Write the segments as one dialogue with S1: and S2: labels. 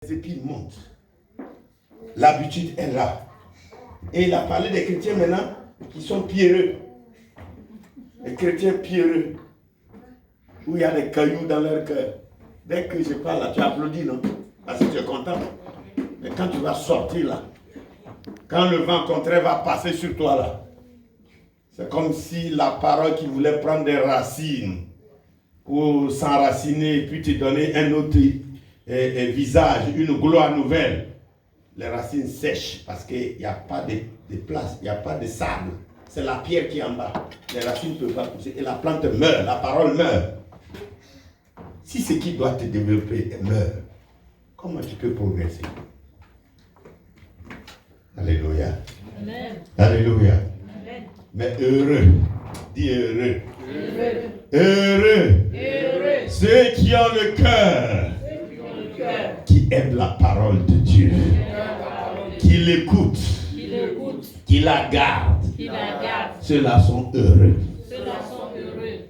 S1: Les épines montent. L'habitude est là. Et il a parlé des chrétiens maintenant qui sont pierreux. Les chrétiens pierreux. Où il y a des cailloux dans leur cœur. Dès que je parle là, tu applaudis, non? Parce que tu es content. Mais quand tu vas sortir là, quand le vent contraire va passer sur toi là, c'est comme si la parole qui voulait prendre des racines pour s'enraciner et puis te donner un autre visage, une gloire nouvelle. Les racines sèchent parce qu'il n'y a pas de place, il n'y a pas de sable. C'est la pierre qui est en bas. Les racines ne peuvent pas pousser et la plante meurt, la parole meurt. Si ce qui doit te développer meurt, comment tu peux progresser? Alléluia. Amen. Alléluia. Amen. Mais heureux, dis heureux. Heureux. Heureux. Heureux. Ceux qui ont le cœur, qui aiment la parole de Dieu, qui l'écoutent, qui la gardent, ceux-là sont heureux.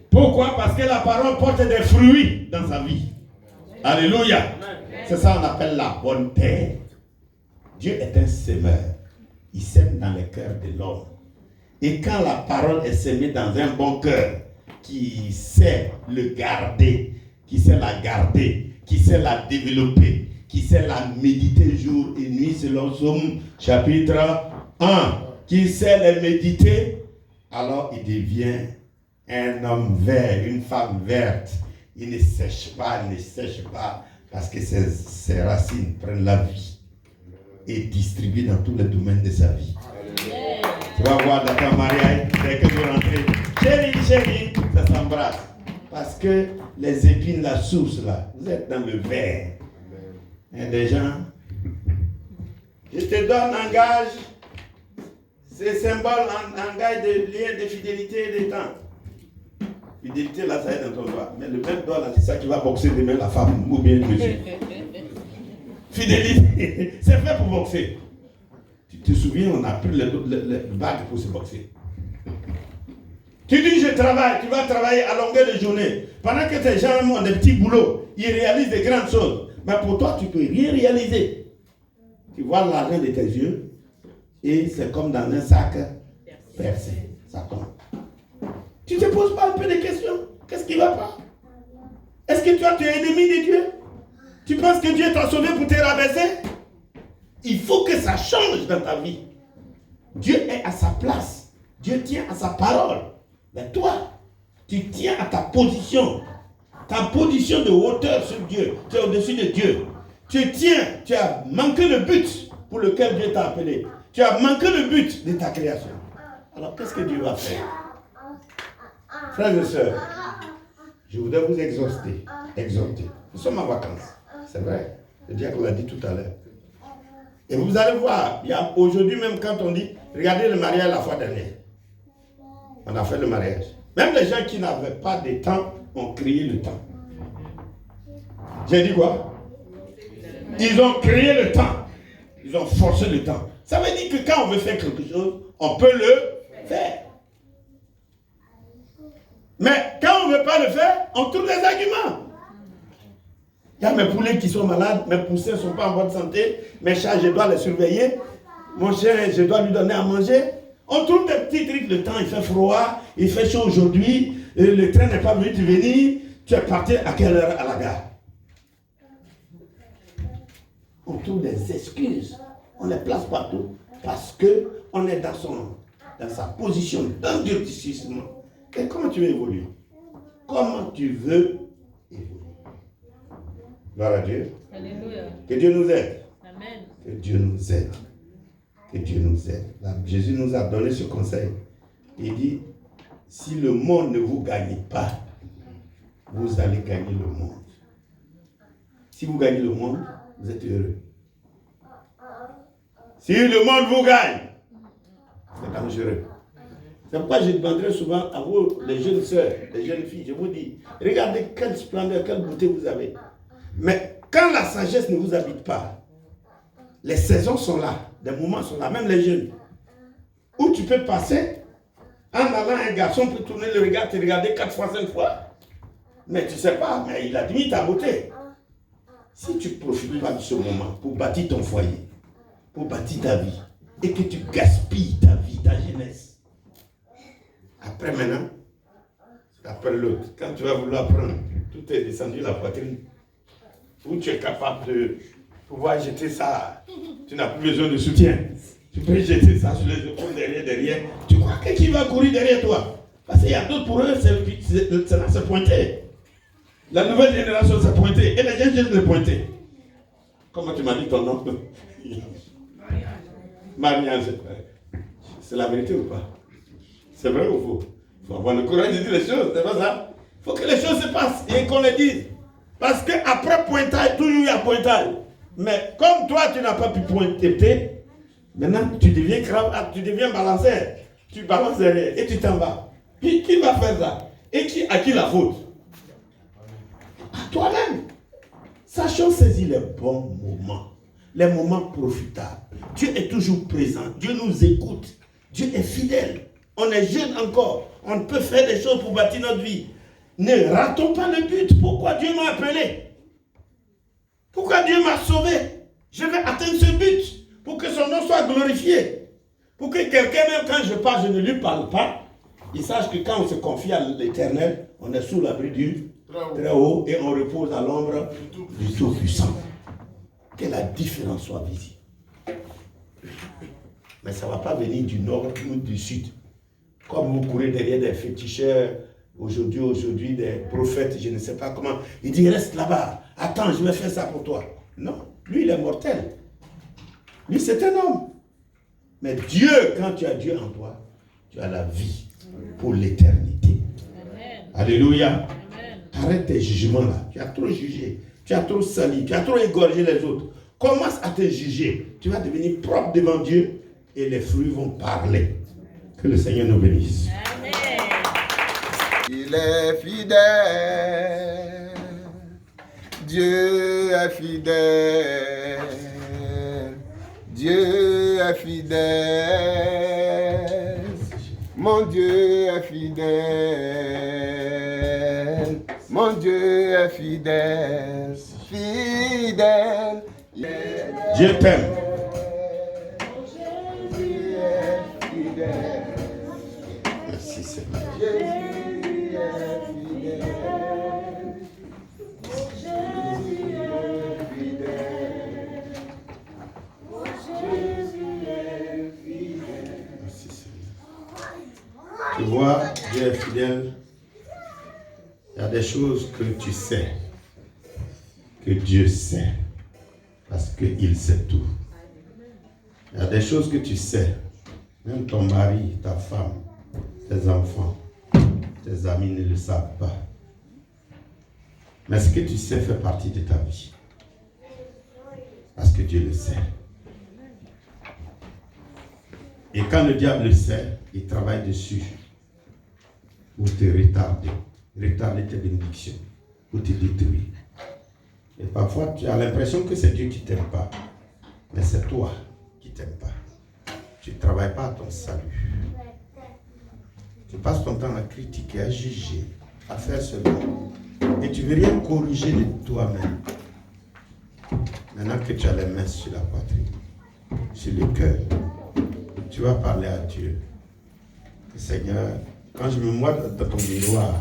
S1: Pourquoi? Parce que la parole porte des fruits dans sa vie. Alléluia. C'est ça qu'on appelle la bonne terre. Dieu est un semeur. Il sème dans le cœur de l'homme. Et quand la parole est semée dans un bon cœur, qui sait le garder, qui sait la garder, qui sait la développer, qui sait la méditer jour et nuit selon Somme chapitre 1, qui sait les méditer, alors il devient un homme vert, une femme verte. Il ne sèche pas, parce que ses racines prennent la vie et distribuent dans tous les domaines de sa vie. Tu vas voir dans ton mariage, dès que tu rentres, chérie, ça s'embrasse. Parce que les épines, la source là, vous êtes dans le verre. Il y a des gens, je te donne un gage, c'est symbole en gage de lien de fidélité et de temps. Fidélité là, ça est dans ton doigt. Mais le même doigt là, c'est ça qui va boxer demain la femme ou bien le monsieur. Fidélité, c'est fait pour boxer. Tu te souviens, on a pris le bague pour se boxer. Tu dis je travaille, tu vas travailler à longueur de journée. Pendant que tes gens ont des petits boulots, ils réalisent des grandes choses. Mais pour toi, tu ne peux rien réaliser. Tu vois l'argent de tes yeux et c'est comme dans un sac percé. Ça tombe. Tu ne te poses pas un peu de questions. Qu'est-ce qui ne va pas? Est-ce que toi, tu es ennemi de Dieu? Tu penses que Dieu t'a sauvé pour te rabaisser? Il faut que ça change dans ta vie. Dieu est à sa place. Dieu tient à sa parole. Mais toi, tu tiens à ta position. Ta position de hauteur sur Dieu. Tu es au-dessus de Dieu. Tu tiens, tu as manqué le but pour lequel Dieu t'a appelé. Tu as manqué le but de ta création. Alors qu'est-ce que Dieu va faire? Frères et sœurs, je voudrais vous exhorter. Nous sommes en vacances. C'est vrai. Le diacre l'a dit tout à l'heure. Et vous allez voir, aujourd'hui même quand on dit, regardez le mariage la fois dernière. On a fait le mariage. Même les gens qui n'avaient pas de temps ont créé le temps. J'ai dit quoi? Ils ont créé le temps. Ils ont forcé le temps. Ça veut dire que quand on veut faire quelque chose, on peut le faire. Mais quand on ne veut pas le faire, on trouve des arguments. Il y a mes poulets qui sont malades, mes poussins ne sont pas en bonne santé, mes chats, je dois les surveiller, mon chien, je dois lui donner à manger. On trouve des petits trucs, le temps, il fait froid, il fait chaud aujourd'hui, le train n'est pas venu te venir, tu es parti à quelle heure à la gare? On trouve des excuses, on les place partout, parce qu'on est dans sa position d'endurcissement. Et comment tu veux évoluer? Comment tu veux évoluer? Gloire à Dieu. Alléluia. Que Dieu nous aide. Amen. Que Dieu nous aide. Que Dieu nous aide. Là, Jésus nous a donné ce conseil. Il dit, si le monde ne vous gagne pas, vous allez gagner le monde. Si vous gagnez le monde, vous êtes heureux. Si le monde vous gagne, c'est dangereux. C'est pourquoi je demanderai souvent à vous, les jeunes sœurs, les jeunes filles, je vous dis, regardez quelle splendeur, quelle beauté vous avez. Mais quand la sagesse ne vous habite pas, les saisons sont là, des moments sont là, même les jeunes. Où tu peux passer, en allant, un garçon peut tourner le regard, te regarder 4 fois, 5 fois. Mais tu ne sais pas, mais il admire ta beauté. Si tu ne profites pas de ce moment pour bâtir ton foyer, pour bâtir ta vie, et que tu gaspilles ta vie, ta jeunesse, après maintenant, après l'autre, quand tu vas vouloir prendre, tout est descendu la poitrine, où tu es capable de pouvoir jeter ça, tu n'as plus besoin de soutien. Tu peux jeter ça sur les épaules derrière. Tu crois que qui va courir derrière toi? Parce qu'il y a d'autres pour eux, c'est pointé. La nouvelle génération s'est pointée. Et les gens viennent de pointer. Comment tu m'as dit ton nom? Marianne, c'est la vérité ou pas? C'est vrai ou faux? Il faut avoir le courage de dire les choses, c'est pas ça? Il faut que les choses se passent et qu'on les dise. Parce qu'après pointage, toujours il y a pointage. Mais comme toi, tu n'as pas pu pointer, maintenant tu deviens grave, tu deviens balanceur. Tu balances derrière et tu t'en vas. Qui va faire ça? Et à qui la faute? À toi-même. Sachons saisir les bons moments, les moments profitables. Dieu est toujours présent. Dieu nous écoute. Dieu est fidèle. On est jeune encore. On peut faire des choses pour bâtir notre vie. Ne ratons pas le but. Pourquoi Dieu m'a appelé? Pourquoi Dieu m'a sauvé? Je vais atteindre ce but pour que son nom soit glorifié. Pour que quelqu'un, même quand je parle, je ne lui parle pas, il sache que quand on se confie à l'Éternel, on est sous l'abri du très haut et on repose à l'ombre du Tout-Puissant. Que la différence soit visible. Mais ça ne va pas venir du nord ou du sud. Comme vous courez derrière des féticheurs, aujourd'hui des prophètes, je ne sais pas comment. Il dit, reste là-bas, attends, je vais faire ça pour toi. Non, lui il est mortel. Lui c'est un homme. Mais Dieu, quand tu as Dieu en toi, tu as la vie pour l'éternité. Alléluia. Amen. Arrête tes jugements là. Tu as trop jugé, tu as trop sali, tu as trop égorgé les autres. Commence à te juger. Tu vas devenir propre devant Dieu et les fruits vont parler. Que le Seigneur nous bénisse. Amen.
S2: Il est fidèle. Dieu est fidèle. Dieu est fidèle. Mon Dieu est fidèle. Mon Dieu est fidèle. Fidèle.
S1: Dieu t'aime. Merci Seigneur. Tu vois, Dieu est fidèle. Il y a des choses que tu sais, que Dieu sait, parce qu'il sait tout. Il y a des choses que tu sais, même ton mari, ta femme, tes enfants, tes amis ne le savent pas. Mais ce que tu sais fait partie de ta vie. Parce que Dieu le sait. Et quand le diable le sait, il travaille dessus pour te retarder tes bénédictions, pour te détruire. Et parfois, tu as l'impression que c'est Dieu qui ne t'aime pas. Mais c'est toi qui ne t'aime pas. Tu ne travailles pas à ton salut. Tu passes ton temps à critiquer, à juger, à faire cela. Et tu ne veux rien corriger de toi-même. Maintenant que tu as les mains sur la poitrine, sur le cœur, tu vas parler à Dieu. Seigneur, quand je me vois dans ton miroir,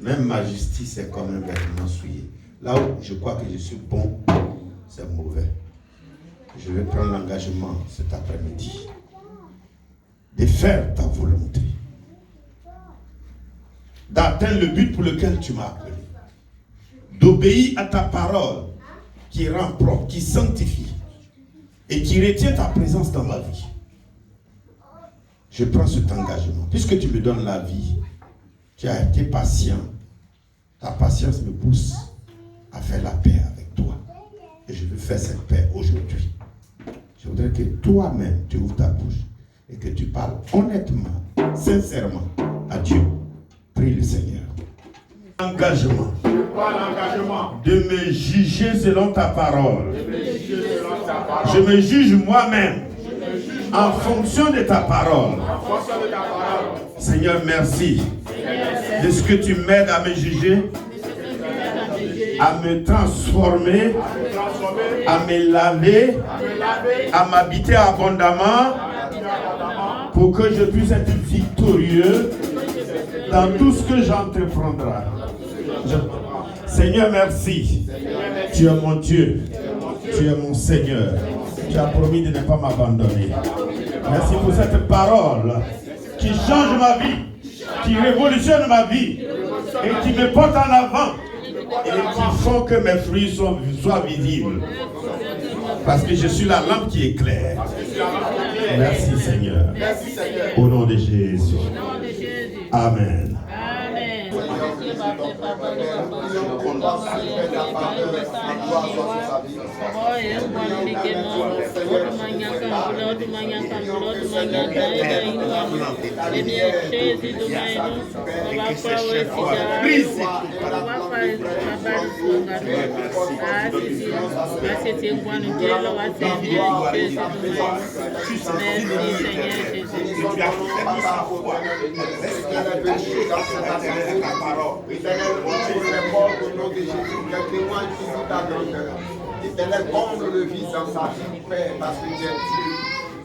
S1: même ma justice est comme un vêtement souillé. Là où je crois que je suis bon, c'est mauvais. Je vais prendre l'engagement cet après-midi de faire ta volonté, d'atteindre le but pour lequel tu m'as appelé, d'obéir à ta parole qui rend propre, qui sanctifie et qui retient ta présence dans ma vie. Je prends cet engagement. Puisque tu me donnes la vie, tu as été patient. Ta patience me pousse à faire la paix avec toi. Et je veux faire cette paix aujourd'hui. Je voudrais que toi-même, tu ouvres ta bouche et que tu parles honnêtement, sincèrement à Dieu. Prie le Seigneur. Engagement. De me juger selon ta parole. Je me juge moi-même. En fonction de ta parole. Seigneur, merci de ce que tu m'aides à me juger à me transformer, à me laver, à m'habiter abondamment pour que je puisse être victorieux dans tout ce que j'entreprendrai. Seigneur, merci. Tu es mon Dieu. Tu es mon Seigneur. Tu as promis de ne pas m'abandonner. Merci pour cette parole qui change ma vie, qui révolutionne ma vie et qui me porte en avant et qui font que mes fruits soient visibles. Parce que je suis la lampe qui éclaire. Merci Seigneur. Au nom de Jésus. Amen.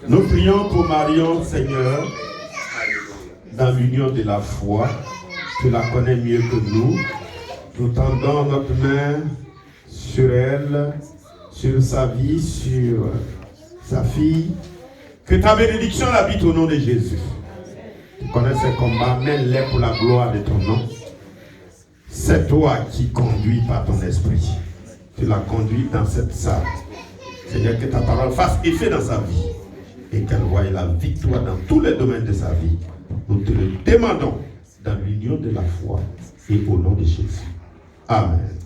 S1: Nous prions pour Marion, Seigneur, dans l'union de la foi. Tu la connais mieux que nous. Nous tendons notre main sur elle, sur sa vie, sur sa fille. Que ta bénédiction l'habite au nom de Jésus. Tu connais ses combats, mène-les pour la gloire de ton nom. C'est toi qui conduis par ton esprit. Tu l'as conduit dans cette salle. Seigneur, que ta parole fasse effet dans sa vie et qu'elle voie la victoire dans tous les domaines de sa vie. Nous te le demandons dans l'union de la foi et au nom de Jésus. Amen.